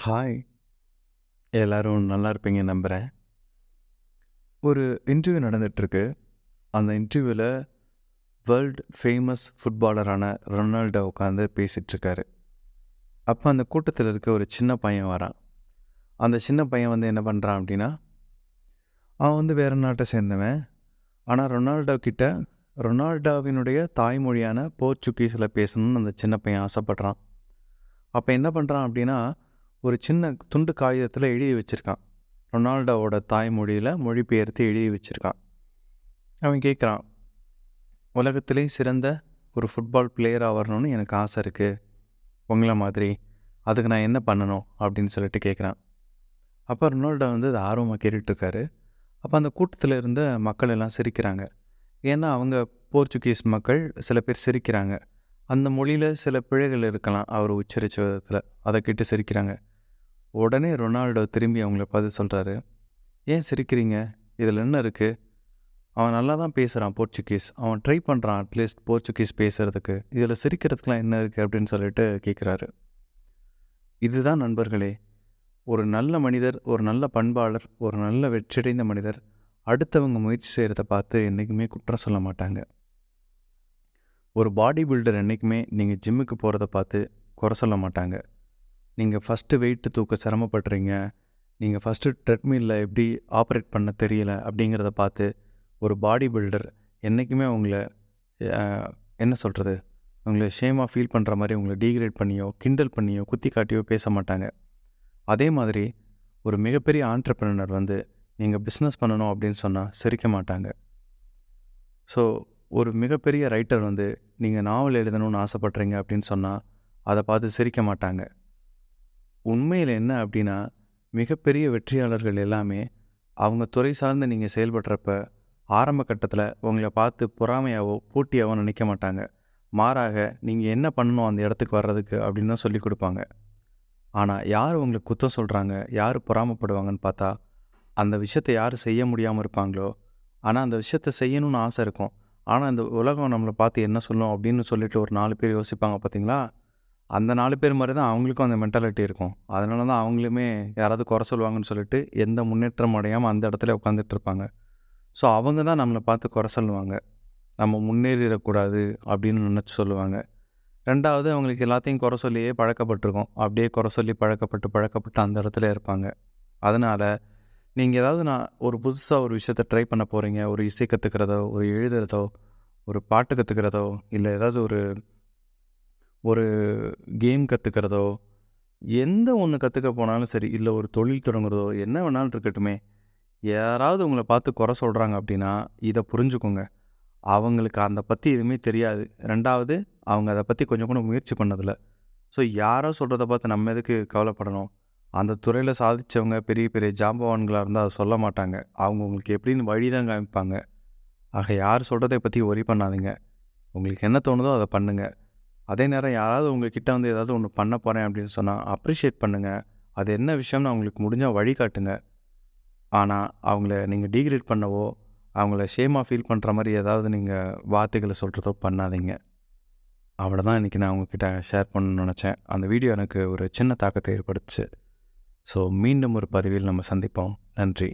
Hi! எல்லாரும் நல்லா இருப்பீங்கன்னு நம்புறேன். ஒரு இன்டர்வியூ நடந்துட்டுருக்கு. அந்த இன்டர்வியூல வேர்ல்ட் ஃபேமஸ் ஃபுட்பாலரான ரொனால்டோ உட்காந்து பேசிட்டுருக்காரு. அப்போ அந்த கூட்டத்தில் இருக்க ஒரு சின்ன பையன் வரான். அந்த சின்ன பையன் வந்து என்ன பண்ணுறான் அப்படின்னா, அவன் வந்து வேறு நாட்டை சேர்ந்தவன். ஆனால் ரொனால்டோ கிட்ட ரொனால்டோவினுடைய தாய்மொழியான போர்ச்சுகீஸில் பேசணும்னு அந்த சின்ன பையன் ஆசைப்படுறான். அப்போ என்ன பண்ணுறான் அப்படின்னா, ஒரு சின்ன துண்டு காகிதத்தில் எழுதி வச்சுருக்கான். ரொனால்டோவோட தாய்மொழியில் மொழிபெயர்த்து எழுதி வச்சுருக்கான். அவன் கேட்குறான், உலகத்திலே சிறந்த ஒரு ஃபுட்பால் பிளேயராக வரணும்னு எனக்கு ஆசை இருக்குது, உங்களை மாதிரி. அதுக்கு நான் என்ன பண்ணணும் அப்படின்னு சொல்லிட்டு கேட்குறான். அப்போ ரொனால்டோ வந்து அது ஆர்வமாக கேட்டுட்ருக்காரு. அப்போ அந்த கூட்டத்தில் இருந்த மக்கள் எல்லாம் சிரிக்கிறாங்க. ஏன்னா அவங்க போர்ச்சுகீஸ் மக்கள் சில பேர் சிரிக்கிறாங்க. அந்த மொழியில் சில பிழைகள் இருக்கலாம் அவர் உச்சரித்த விதத்தில். அதை கேட்டு சிரிக்கிறாங்க. உடனே ரொனால்டோ திரும்பி அவங்கள பார்த்து சொல்கிறாரு, ஏன் சிரிக்கிறீங்க? இதில் என்ன இருக்குது? அவன் நல்லா தான் பேசுகிறான் போர்ச்சுகீஸ். அவன் ட்ரை பண்ணுறான் அட்லீஸ்ட் போர்ச்சுகீஸ் பேசுகிறதுக்கு. இதில் சிரிக்கிறதுக்கெலாம் என்ன இருக்குது அப்படின்னு சொல்லிட்டு கேட்குறாரு. இதுதான் நண்பர்களே, ஒரு நல்ல மனிதர், ஒரு நல்ல பண்பாளர், ஒரு நல்ல வெற்றியடைந்த மனிதர் அடுத்தவங்க முயற்சி செய்கிறத பார்த்து என்றைக்குமே குற்றம் சொல்ல மாட்டாங்க. ஒரு பாடி பில்டர் என்றைக்குமே நீங்கள் ஜிம்முக்கு போகிறத பார்த்து குறை சொல்ல மாட்டாங்க. நீங்கள் ஃபஸ்ட்டு வெயிட்டு தூக்க சிரமப்படுறீங்க, நீங்கள் ஃபஸ்ட்டு ட்ரெட்மில்லில் எப்படி ஆப்ரேட் பண்ண தெரியல அப்படிங்கிறத பார்த்து ஒரு பாடி பில்டர் என்றைக்குமே உங்களை என்ன சொல்கிறது, உங்களை ஷேமாக ஃபீல் பண்ணுற மாதிரி உங்களை டீக்ரேட் பண்ணியோ கிண்டல் பண்ணியோ குத்தி காட்டியோ பேச மாட்டாங்க. அதே மாதிரி ஒரு மிகப்பெரிய ஆண்டர்ப்ரனர் வந்து நீங்கள் பிஸ்னஸ் பண்ணணும் அப்படின்னு சொன்னால் சிரிக்க மாட்டாங்க. ஸோ ஒரு மிகப்பெரிய ரைட்டர் வந்து நீங்கள் நாவல் எழுதணும்னு ஆசைப்பட்றீங்க அப்படின்னு சொன்னால் அதை பார்த்து சிரிக்க மாட்டாங்க. உண்மையில் என்ன அப்படின்னா, மிகப்பெரிய வெற்றியாளர்கள் எல்லாமே அவங்க துறை சார்ந்து நீங்கள் செயல்படுறப்ப ஆரம்ப கட்டத்தில் உங்களை பார்த்து பொறாமையாவோ போட்டியாவோ நினைக்க மாட்டாங்க. மாறாக நீங்கள் என்ன பண்ணணும் அந்த இடத்துக்கு வர்றதுக்கு அப்படின்னு தான் சொல்லி கொடுப்பாங்க. ஆனால் யார் உங்களுக்கு குத்தம் சொல்கிறாங்க, யார் பொறாமப்படுவாங்கன்னு பார்த்தா, அந்த விஷயத்தை யார் செய்ய முடியாமல் இருப்பாங்களோ, ஆனால் அந்த விஷயத்தை செய்யணும்னு ஆசை இருக்கும். ஆனால் இந்த உலகம் நம்மளை பார்த்து என்ன சொல்லும் அப்படின்னு சொல்லிட்டு ஒரு 4 பேர் யோசிப்பாங்க பார்த்தீங்களா? அந்த 4 பேர் மாதிரி தான் அவங்களுக்கும் அந்த மென்டாலிட்டி இருக்கும். அதனால தான் அவங்களுமே யாராவது குறை சொல்லுவாங்கன்னு சொல்லிட்டு எந்த முன்னேற்றம் அடையாமல் அந்த இடத்துல உட்காந்துட்டு இருப்பாங்க. ஸோ அவங்க தான் நம்மளை பார்த்து குறை சொல்லுவாங்க. நம்ம முன்னேறிடக்கூடாது அப்படின்னு நினச்சி சொல்லுவாங்க. 2வது அவங்களுக்கு எல்லாத்தையும் குறை சொல்லியே பழக்கப்பட்டிருக்கும். அப்படியே குறை சொல்லி பழக்கப்பட்டு அந்த இடத்துல இருப்பாங்க. அதனால் நீங்கள் ஏதாவது ஒரு புதுசாக ஒரு விஷயத்தை ட்ரை பண்ண போகிறீங்க, ஒரு இசை கற்றுக்கிறதோ, ஒரு எழுதுறதோ, ஒரு பாட்டு கற்றுக்கிறதோ, இல்லை ஏதாவது ஒரு ஒரு கேம் கற்றுக்கிறதோ, எந்த ஒன்று கற்றுக்க போனாலும் சரி, இல்லை ஒரு தொழில் தொடங்குறதோ, என்ன வேணாலும் இருக்கட்டுமே, யாராவது உங்களை பார்த்து குறை சொல்கிறாங்க அப்படின்னா இதை புரிஞ்சுக்கோங்க. அவங்களுக்கு அதை பற்றி எதுவுமே தெரியாது. 2வது அவங்க அதை பற்றி கொஞ்சம் கூட முயற்சி பண்ணதில்லை. ஸோ யாரோ சொல்கிறத பார்த்து நம்ம எதுக்கு கவலைப்படணும்? அந்த துறையில் சாதித்தவங்க பெரிய பெரிய ஜாம்பவான்களாக இருந்தால் அதை சொல்ல மாட்டாங்க. அவங்க உங்களுக்கு எப்படின்னு வழி தான் காமிப்பாங்க. ஆக யார் சொல்கிறத பற்றி ஒரி பண்ணாதீங்க. உங்களுக்கு என்ன தோணுதோ அதை பண்ணுங்கள். அதே நேரம் யாராவது உங்ககிட்ட வந்து ஏதாவது ஒன்று பண்ண போகிறேன் அப்படின்னு சொன்னால் அப்ரிஷியேட் பண்ணுங்கள். அது என்ன விஷயம்னு அவங்களுக்கு முடிஞ்சால் வழிகாட்டுங்க. ஆனால் அவங்கள நீங்கள் டீக்ரேட் பண்ணவோ, அவங்கள ஷேமாக ஃபீல் பண்ணுற மாதிரி ஏதாவது நீங்கள் வார்த்தைகளை சொல்கிறதோ பண்ணாதீங்க. அவ்வளோதான் இன்றைக்கி நான் உங்ககிட்ட ஷேர் பண்ணணும்னு நினச்சேன். அந்த வீடியோ எனக்கு ஒரு சின்ன தாக்கத்தை ஏற்படுத்துச்சு. ஸோ மீண்டும் ஒரு பதிவில் நம்ம சந்திப்போம். நன்றி.